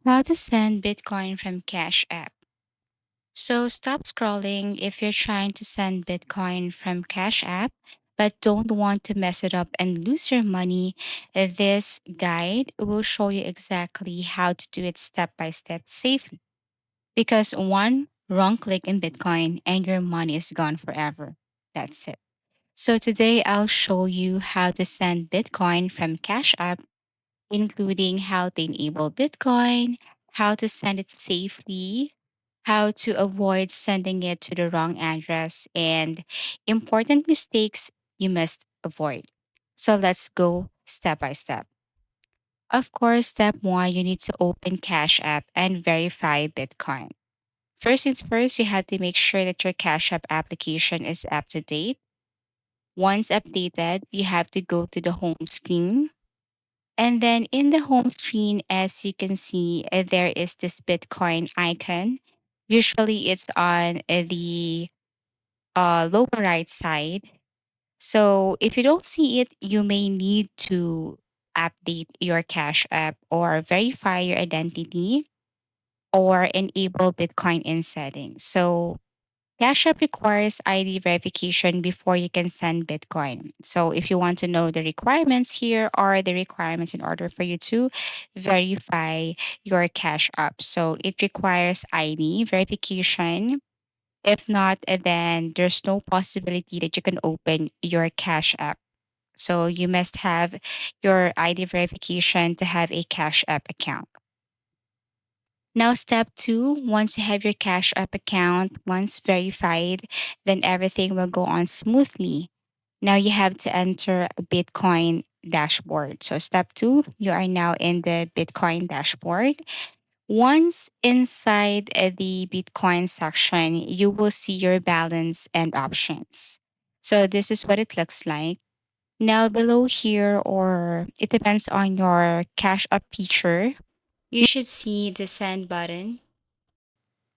How to send Bitcoin from Cash App. So stop scrolling if you're trying to send Bitcoin from Cash App, but don't want to mess it up and lose your money. This guide will show you exactly how to do it step by step safely. Because one wrong click in Bitcoin and your money is gone forever. That's it. So today I'll show you how to send Bitcoin from Cash App, including how to enable Bitcoin, how to send it safely, how to avoid sending it to the wrong address, and important mistakes you must avoid. So let's go step by step. Of course, step one, you need to open Cash App and verify Bitcoin. First things first, you have to make sure that your Cash App application is up to date. Once updated, you have to go to the home screen. And then in the home screen, as you can see, there is this Bitcoin icon. Usually it's on the lower right side. So if you don't see it, you may need to update your Cash App or verify your identity or enable Bitcoin in settings. So Cash App requires ID verification before you can send Bitcoin. So, if you want to know the requirements, here are the requirements in order for you to verify your Cash App. So, it requires ID verification. If not, then there's no possibility that you can open your Cash App. So, you must have your ID verification to have a Cash App account. Now, step two, once you have your Cash App account, once verified, then everything will go on smoothly. Now you have to enter a Bitcoin dashboard. So, step two, you are now in the Bitcoin dashboard. Once inside the Bitcoin section, you will see your balance and options. So, this is what it looks like. Now, below here, or it depends on your Cash App feature, you should see the send button.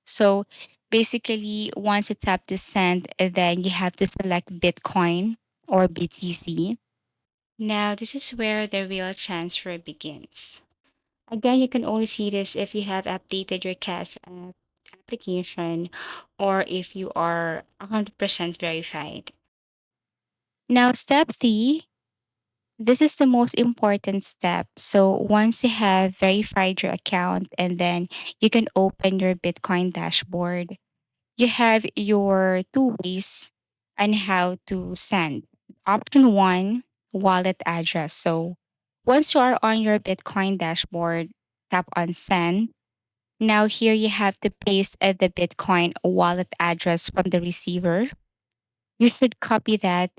So basically, once you tap the send, then you have to select Bitcoin or BTC. Now, this is where the real transfer begins. Again, you can only see this if you have updated your Cash App application or if you are 100% verified. Now, step three, this is the most important step. So, once you have verified your account and then you can open your Bitcoin dashboard, you have your two ways on how to send. Option one, wallet address. So once you are on your Bitcoin dashboard, tap on send. Now here you have to paste the Bitcoin wallet address from the receiver. You should copy that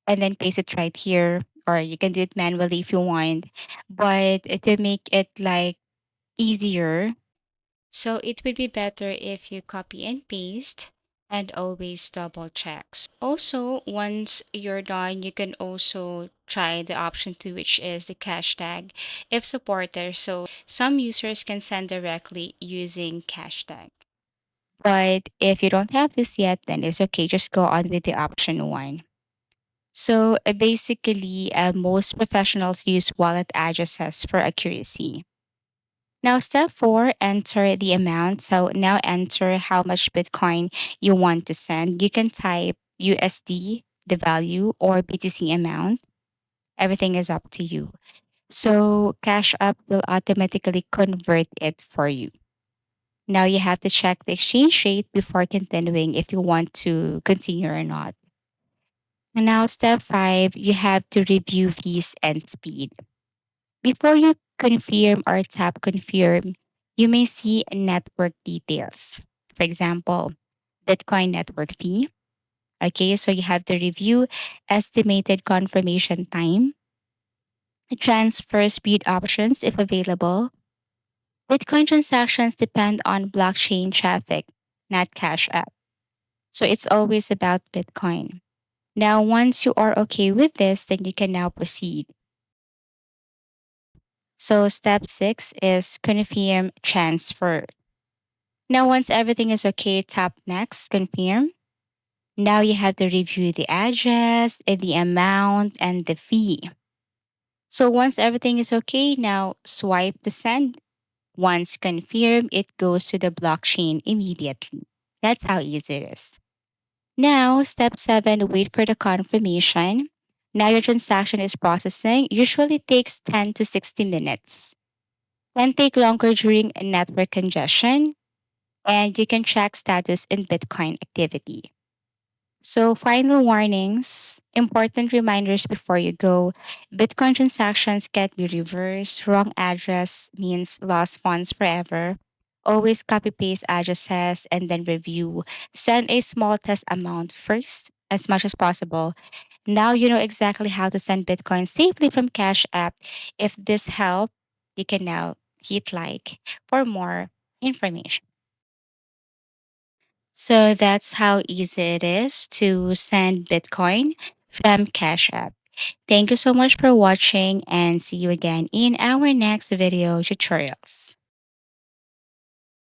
and then paste it right here, or you can do it manually if you want. But to make it like easier, so it would be better if you copy and paste and always double check. Also, once you're done, you can also try the option two, which is the cash tag if supported. So some users can send directly using cash tag. But if you don't have this yet, then it's okay. Just go on with the option one. So basically, most professionals use wallet addresses for accuracy. Now, step four, enter the amount. So now enter how much Bitcoin you want to send. You can type USD, the value, or BTC amount. Everything is up to you. So Cash App will automatically convert it for you. Now you have to check the exchange rate before continuing if you want to continue or not. And now, step five, you have to review fees and speed. Before you confirm or tap confirm, you may see network details. For example, Bitcoin network fee. Okay, so you have to review estimated confirmation time, transfer speed options if available. Bitcoin transactions depend on blockchain traffic, not Cash App. So it's always about Bitcoin. Now, once you are okay with this, then you can now proceed. So, step six is confirm transfer. Now, once everything is okay, tap next, confirm. Now you have to review the address, the amount, and the fee. So once everything is okay, now swipe to send. Once confirmed, it goes to the blockchain immediately. That's how easy it is. Now, step 7, wait for the confirmation. Now your transaction is processing. Usually takes 10 to 60 minutes. Can take longer during a network congestion, and you can track status in Bitcoin activity. So, final warnings, important reminders before you go. Bitcoin transactions can't be reversed. Wrong address means lost funds forever. Always copy paste addresses and then review. Send a small test amount first, as much as possible. Now you know exactly how to send Bitcoin safely from Cash App. If this helped, you can now hit like for more information. So that's how easy it is to send Bitcoin from Cash App. Thank you so much for watching and see you again in our next video tutorials.